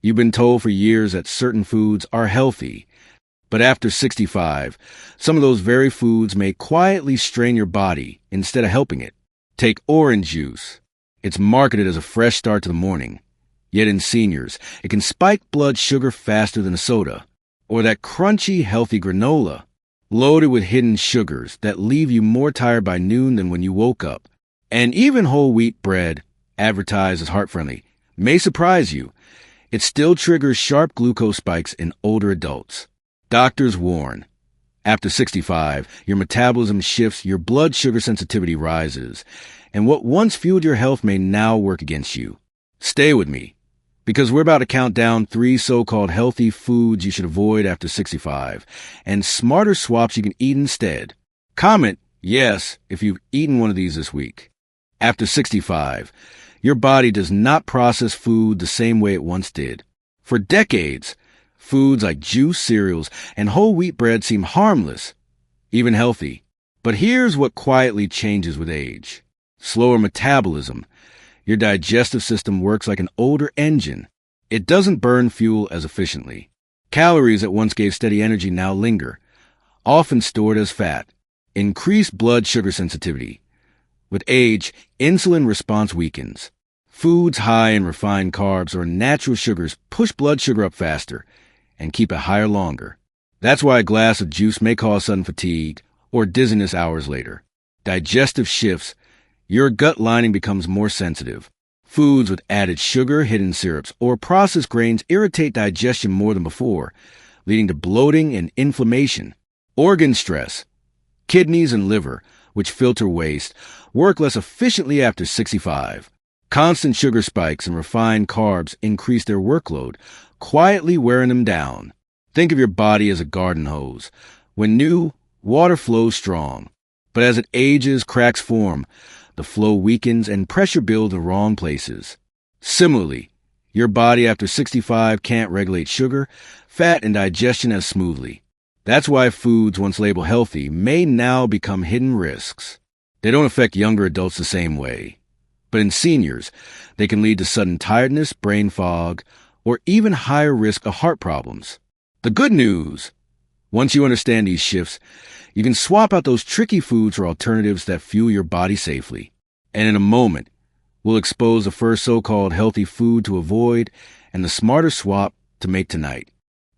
You've been told for years that certain foods are healthy, but after 65, some of those very foods may quietly strain your body instead of helping it. Take orange juice. It's marketed as a fresh start to the morning. Yet in seniors, it can spike blood sugar faster than a soda. Or that crunchy, healthy granola, loaded with hidden sugars that leave you more tired by noon than when you woke up. And even whole wheat bread, advertised as heart-friendly, may surprise you. It still triggers sharp glucose spikes in older adults. Doctors warn, after 65, your metabolism shifts, your blood sugar sensitivity rises, and what once fueled your health may now work against you. Stay with me, because we're about to count down 3 so-called healthy foods you should avoid after 65, and smarter swaps you can eat instead. Comment yes if you've eaten one of these this week. After 65, your body does not process food the same way it once did. For decades, foods like juice, cereals, and whole wheat bread seem harmless, even healthy. But here's what quietly changes with age. Slower metabolism. Your digestive system works like an older engine. It doesn't burn fuel as efficiently. Calories that once gave steady energy now linger, often stored as fat. Increased blood sugar sensitivity. With age, insulin response weakens. Foods high in refined carbs or natural sugars push blood sugar up faster and keep it higher longer. That's why a glass of juice may cause sudden fatigue or dizziness hours later. Digestive shifts. Your gut lining becomes more sensitive. Foods with added sugar, hidden syrups, or processed grains irritate digestion more than before, leading to bloating and inflammation. Organ stress. Kidneys and liver, which filter waste, work less efficiently after 65. Constant sugar spikes and refined carbs increase their workload, quietly wearing them down. Think of your body as a garden hose. When new, water flows strong. But as it ages, cracks form, the flow weakens, and pressure builds in the wrong places. Similarly, your body after 65 can't regulate sugar, fat, and digestion as smoothly. That's why foods once labeled healthy may now become hidden risks. They don't affect younger adults the same way. But in seniors, they can lead to sudden tiredness, brain fog, or even higher risk of heart problems. The good news, once you understand these shifts, you can swap out those tricky foods for alternatives that fuel your body safely. And in a moment, we'll expose the first so-called healthy food to avoid and the smarter swap to make tonight.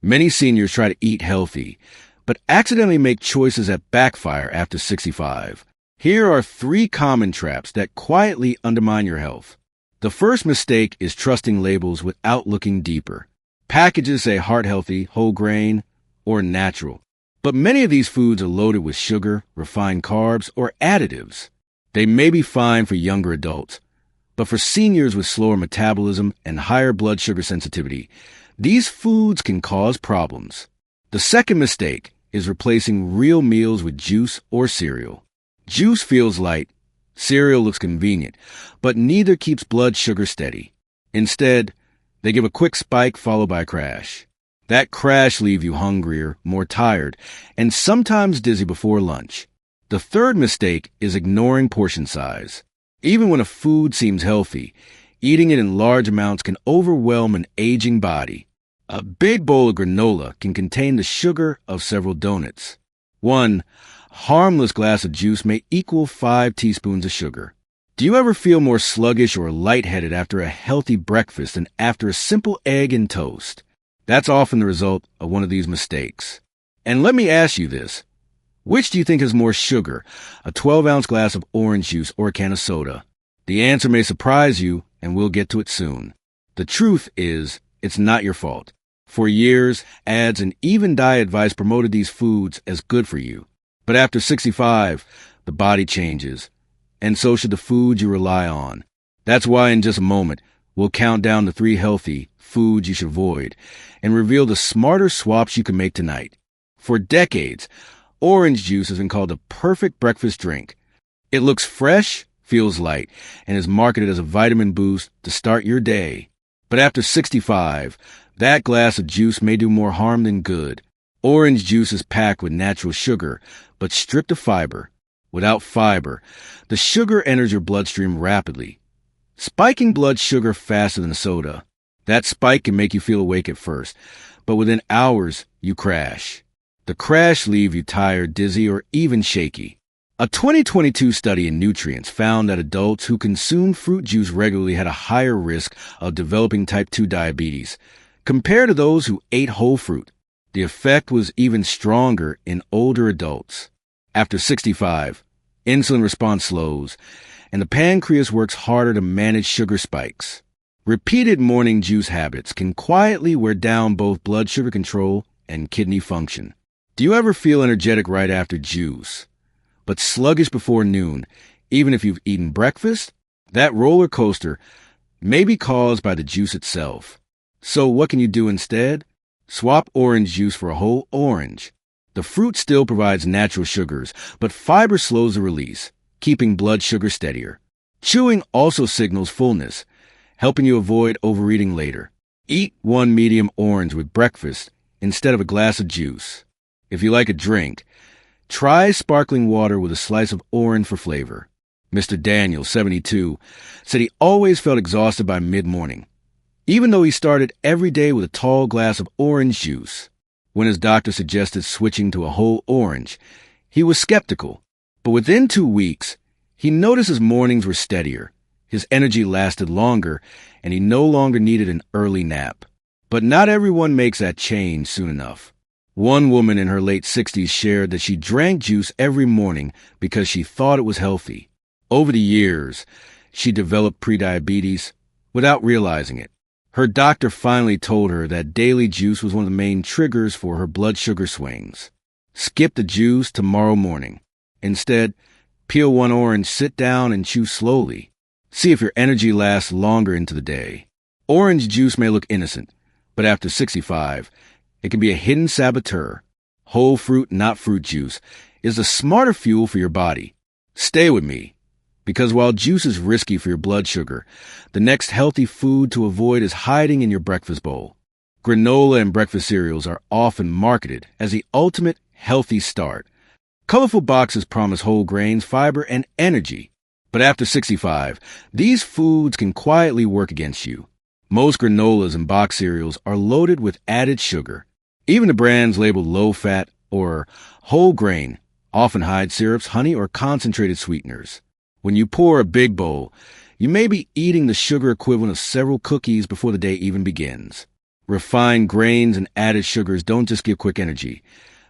Many seniors try to eat healthy, but accidentally make choices that backfire after 65. Here are 3 common traps that quietly undermine your health. The first mistake is trusting labels without looking deeper. Packages say heart healthy, whole grain, or natural. But many of these foods are loaded with sugar, refined carbs, or additives. They may be fine for younger adults, but for seniors with slower metabolism and higher blood sugar sensitivity, these foods can cause problems. The second mistake is replacing real meals with juice or cereal. Juice feels light, cereal looks convenient, but neither keeps blood sugar steady. Instead, they give a quick spike followed by a crash. That crash leaves you hungrier, more tired, and sometimes dizzy before lunch. The third mistake is ignoring portion size. Even when a food seems healthy, eating it in large amounts can overwhelm an aging body. A big bowl of granola can contain the sugar of several donuts. One harmless glass of juice may equal 5 teaspoons of sugar. Do you ever feel more sluggish or lightheaded after a healthy breakfast than after a simple egg and toast? That's often the result of one of these mistakes. And let me ask you this. Which do you think has more sugar, a 12-ounce glass of orange juice or a can of soda? The answer may surprise you, and we'll get to it soon. The truth is, it's not your fault. For years, ads and even diet advice promoted these foods as good for you. But after 65, the body changes, and so should the foods you rely on. That's why in just a moment, we'll count down the 3 healthy foods you should avoid and reveal the smarter swaps you can make tonight. For decades, orange juice has been called the perfect breakfast drink. It looks fresh, feels light, and is marketed as a vitamin boost to start your day. But after 65, that glass of juice may do more harm than good. Orange juice is packed with natural sugar, but stripped of fiber. Without fiber, the sugar enters your bloodstream rapidly, spiking blood sugar faster than a soda. That spike can make you feel awake at first, but within hours, you crash. The crash leaves you tired, dizzy, or even shaky. A 2022 study in Nutrients found that adults who consumed fruit juice regularly had a higher risk of developing type 2 diabetes compared to those who ate whole fruit. The effect was even stronger in older adults. After 65, insulin response slows, and the pancreas works harder to manage sugar spikes. Repeated morning juice habits can quietly wear down both blood sugar control and kidney function. Do you ever feel energetic right after juice, but sluggish before noon, even if you've eaten breakfast? That roller coaster may be caused by the juice itself. So what can you do instead? Swap orange juice for a whole orange. The fruit still provides natural sugars, but fiber slows the release, keeping blood sugar steadier. Chewing also signals fullness, helping you avoid overeating later. Eat one medium orange with breakfast instead of a glass of juice. If you like a drink, try sparkling water with a slice of orange for flavor. Mr. Daniel, 72, said he always felt exhausted by mid-morning, even though he started every day with a tall glass of orange juice. When his doctor suggested switching to a whole orange, he was skeptical. But within 2 weeks, he noticed his mornings were steadier. His energy lasted longer, and he no longer needed an early nap. But not everyone makes that change soon enough. One woman in her late 60s shared that she drank juice every morning because she thought it was healthy. Over the years, she developed prediabetes without realizing it. Her doctor finally told her that daily juice was one of the main triggers for her blood sugar swings. Skip the juice tomorrow morning. Instead, peel one orange, sit down, and chew slowly. See if your energy lasts longer into the day. Orange juice may look innocent, but after 65, it can be a hidden saboteur. Whole fruit, not fruit juice, is the smarter fuel for your body. Stay with me, because while juice is risky for your blood sugar, the next healthy food to avoid is hiding in your breakfast bowl. Granola and breakfast cereals are often marketed as the ultimate healthy start. Colorful boxes promise whole grains, fiber, and energy. But after 65, these foods can quietly work against you. Most granolas and box cereals are loaded with added sugar. Even the brands labeled low-fat or whole grain often hide syrups, honey, or concentrated sweeteners. When you pour a big bowl, you may be eating the sugar equivalent of several cookies before the day even begins. Refined grains and added sugars don't just give quick energy.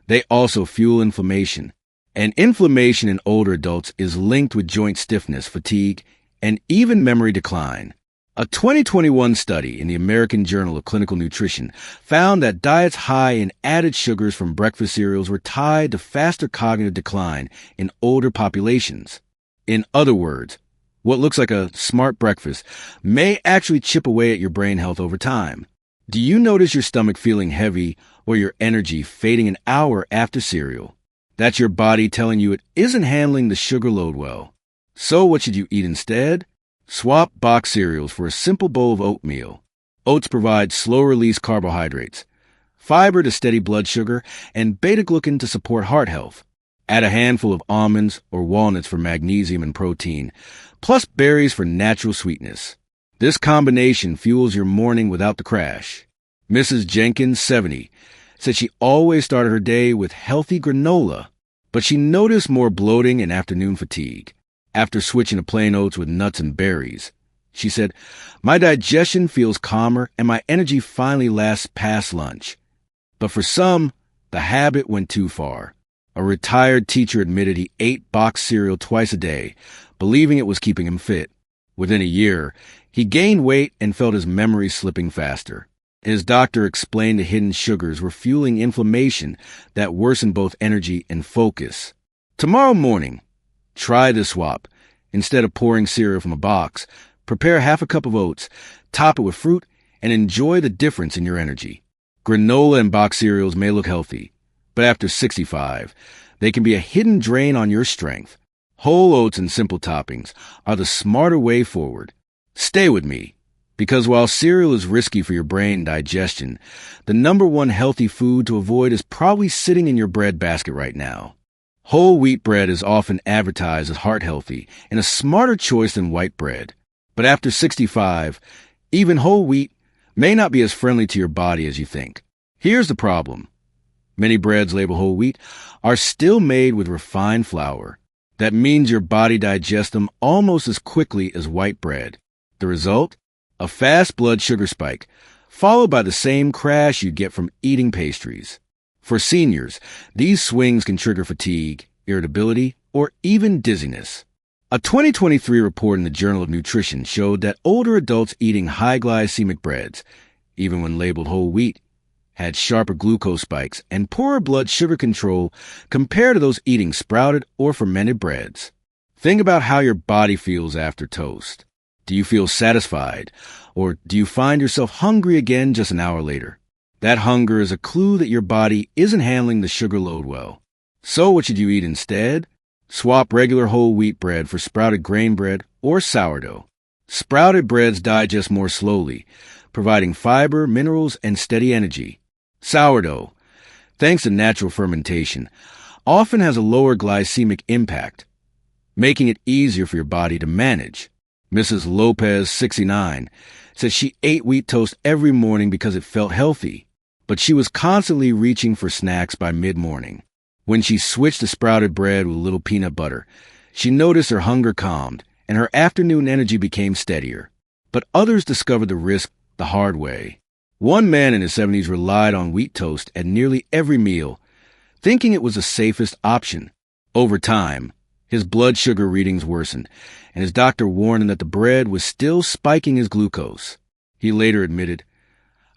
They also fuel inflammation. And inflammation in older adults is linked with joint stiffness, fatigue, and even memory decline. A 2021 study in the American Journal of Clinical Nutrition found that diets high in added sugars from breakfast cereals were tied to faster cognitive decline in older populations. In other words, what looks like a smart breakfast may actually chip away at your brain health over time. Do you notice your stomach feeling heavy or your energy fading an hour after cereal? That's your body telling you it isn't handling the sugar load well. So what should you eat instead? Swap box cereals for a simple bowl of oatmeal. Oats provide slow-release carbohydrates, fiber to steady blood sugar, and beta-glucan to support heart health. Add a handful of almonds or walnuts for magnesium and protein, plus berries for natural sweetness. This combination fuels your morning without the crash. Mrs. Jenkins, 70, said she always started her day with healthy granola, but she noticed more bloating and afternoon fatigue. After switching to plain oats with nuts and berries, she said, "My digestion feels calmer and my energy finally lasts past lunch." But for some, the habit went too far. A retired teacher admitted he ate boxed cereal twice a day, believing it was keeping him fit. Within a year, he gained weight and felt his memory slipping faster. His doctor explained the hidden sugars were fueling inflammation that worsened both energy and focus. Tomorrow morning, try this swap. Instead of pouring cereal from a box, prepare half a cup of oats, top it with fruit, and enjoy the difference in your energy. Granola and box cereals may look healthy, but after 65, they can be a hidden drain on your strength. Whole oats and simple toppings are the smarter way forward. Stay with me, because while cereal is risky for your brain digestion, the number one healthy food to avoid is probably sitting in your bread basket right now. Whole wheat bread is often advertised as heart healthy and a smarter choice than white bread. But after 65, even whole wheat may not be as friendly to your body as you think. Here's the problem. Many breads labeled whole wheat are still made with refined flour. That means your body digests them almost as quickly as white bread. The result? A fast blood sugar spike, followed by the same crash you get from eating pastries. For seniors, these swings can trigger fatigue, irritability, or even dizziness. A 2023 report in the Journal of Nutrition showed that older adults eating high glycemic breads, even when labeled whole wheat, had sharper glucose spikes and poorer blood sugar control compared to those eating sprouted or fermented breads. Think about how your body feels after toast. Do you feel satisfied, or do you find yourself hungry again just an hour later? That hunger is a clue that your body isn't handling the sugar load well. So what should you eat instead? Swap regular whole wheat bread for sprouted grain bread or sourdough. Sprouted breads digest more slowly, providing fiber, minerals, and steady energy. Sourdough, thanks to natural fermentation, often has a lower glycemic impact, making it easier for your body to manage. Mrs. Lopez, 69, says she ate wheat toast every morning because it felt healthy, but she was constantly reaching for snacks by mid-morning. When she switched to sprouted bread with a little peanut butter, she noticed her hunger calmed and her afternoon energy became steadier. But others discovered the risk the hard way. One man in his 70s relied on wheat toast at nearly every meal, thinking it was the safest option. Over time, his blood sugar readings worsened, and his doctor warned him that the bread was still spiking his glucose. He later admitted,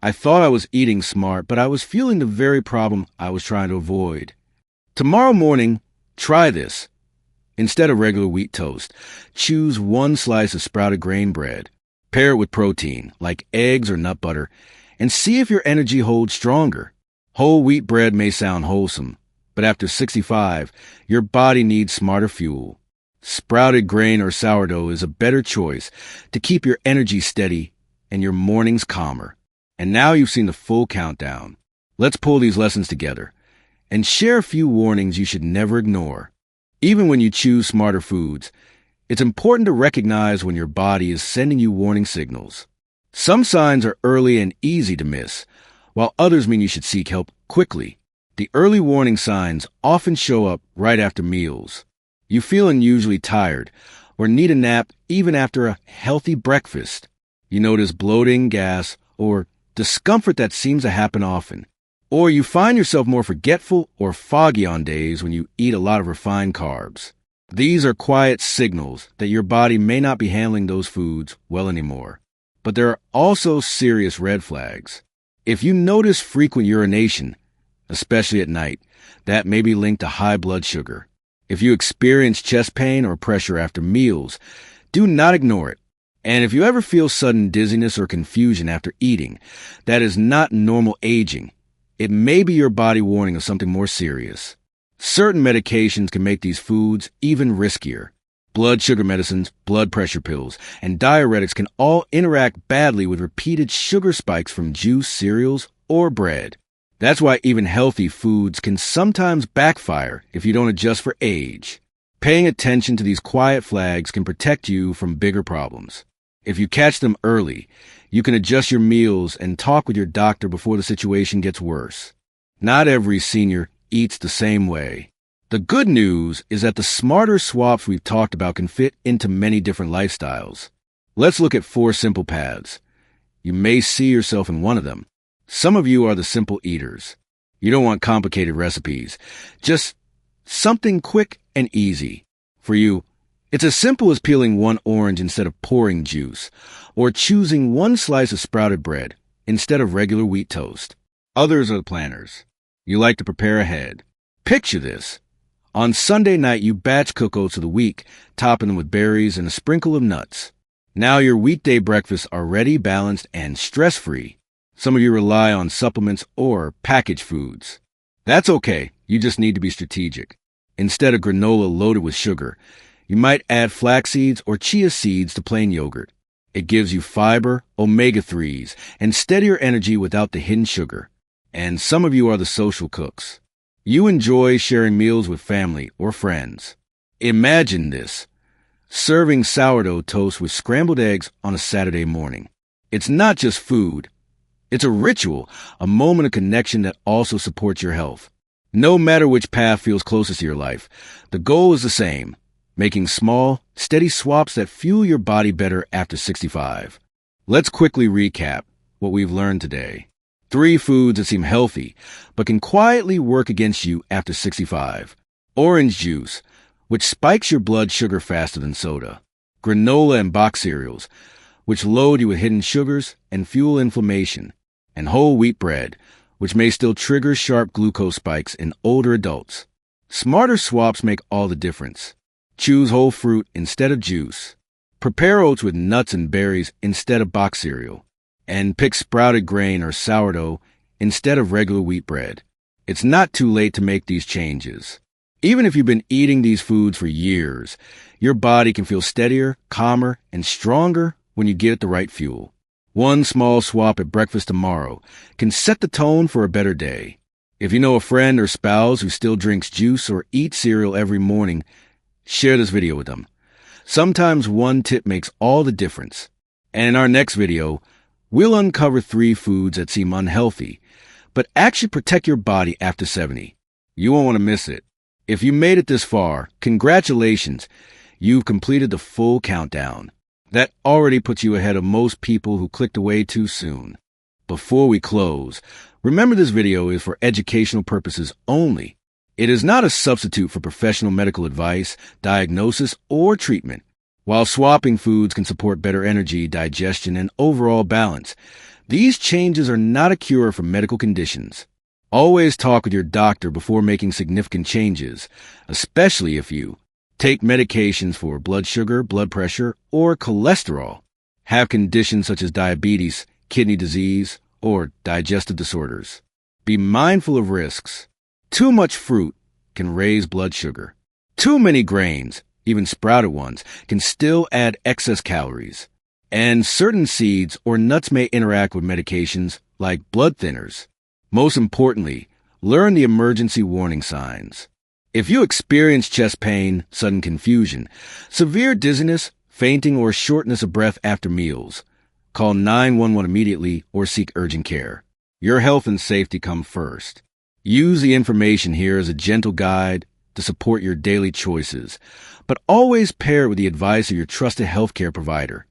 "I thought I was eating smart, but I was fueling the very problem I was trying to avoid." Tomorrow morning, try this. Instead of regular wheat toast, choose one slice of sprouted grain bread. Pair it with protein, like eggs or nut butter, and see if your energy holds stronger. Whole wheat bread may sound wholesome, but after 65, your body needs smarter fuel. Sprouted grain or sourdough is a better choice to keep your energy steady and your mornings calmer. And now you've seen the full countdown. Let's pull these lessons together and share a few warnings you should never ignore. Even when you choose smarter foods, it's important to recognize when your body is sending you warning signals. Some signs are early and easy to miss, while others mean you should seek help quickly. The early warning signs often show up right after meals. You feel unusually tired or need a nap even after a healthy breakfast. You notice bloating, gas, or discomfort that seems to happen often. Or you find yourself more forgetful or foggy on days when you eat a lot of refined carbs. These are quiet signals that your body may not be handling those foods well anymore. But there are also serious red flags. If you notice frequent urination, especially at night, that may be linked to high blood sugar. If you experience chest pain or pressure after meals, do not ignore it. And if you ever feel sudden dizziness or confusion after eating, that is not normal aging. It may be your body warning of something more serious. Certain medications can make these foods even riskier. Blood sugar medicines, blood pressure pills, and diuretics can all interact badly with repeated sugar spikes from juice, cereals, or bread. That's why even healthy foods can sometimes backfire if you don't adjust for age. Paying attention to these quiet flags can protect you from bigger problems. If you catch them early, you can adjust your meals and talk with your doctor before the situation gets worse. Not every senior eats the same way. The good news is that the smarter swaps we've talked about can fit into many different lifestyles. Let's look at 4 simple paths. You may see yourself in one of them. Some of you are the simple eaters. You don't want complicated recipes, just something quick and easy. For you, it's as simple as peeling one orange instead of pouring juice, or choosing one slice of sprouted bread instead of regular wheat toast. Others are the planners. You like to prepare ahead. Picture this. On Sunday night, you batch cook oats of the week, topping them with berries and a sprinkle of nuts. Now your weekday breakfasts are ready, balanced, and stress-free. Some of you rely on supplements or packaged foods. That's okay. You just need to be strategic. Instead of granola loaded with sugar, you might add flax seeds or chia seeds to plain yogurt. It gives you fiber, omega-3s, and steadier energy without the hidden sugar. And some of you are the social cooks. You enjoy sharing meals with family or friends. Imagine this: serving sourdough toast with scrambled eggs on a Saturday morning. It's not just food, It's a ritual, a moment of connection that also supports your health. No matter which path feels closest to your life, the goal is the same, making small, steady swaps that fuel your body better after 65. Let's quickly recap what we've learned today. 3 foods that seem healthy, but can quietly work against you after 65. Orange juice, which spikes your blood sugar faster than soda. Granola and box cereals, which load you with hidden sugars and fuel inflammation. And whole wheat bread, which may still trigger sharp glucose spikes in older adults. Smarter swaps make all the difference. Choose whole fruit instead of juice. Prepare oats with nuts and berries instead of box cereal. And pick sprouted grain or sourdough instead of regular wheat bread. It's not too late to make these changes. Even if you've been eating these foods for years, your body can feel steadier, calmer, and stronger when you get the right fuel. One small swap at breakfast tomorrow can set the tone for a better day. If you know a friend or spouse who still drinks juice or eats cereal every morning, share this video with them. Sometimes one tip makes all the difference. And in our next video, we'll uncover 3 foods that seem unhealthy, but actually protect your body after 70. You won't want to miss it. If you made it this far, congratulations. You've completed the full countdown. That already puts you ahead of most people who clicked away too soon. Before we close, remember this video is for educational purposes only. It is not a substitute for professional medical advice, diagnosis, or treatment. While swapping foods can support better energy, digestion, and overall balance, these changes are not a cure for medical conditions. Always talk with your doctor before making significant changes, especially if you take medications for blood sugar, blood pressure, or cholesterol, have conditions such as diabetes, kidney disease, or digestive disorders. Be mindful of risks. Too much fruit can raise blood sugar. Too many grains, even sprouted ones, can still add excess calories. And certain seeds or nuts may interact with medications like blood thinners. Most importantly, learn the emergency warning signs. If you experience chest pain, sudden confusion, severe dizziness, fainting, or shortness of breath after meals, call 911 immediately or seek urgent care. Your health and safety come first. Use the information here as a gentle guide to support your daily choices, but always pair it with the advice of your trusted healthcare provider.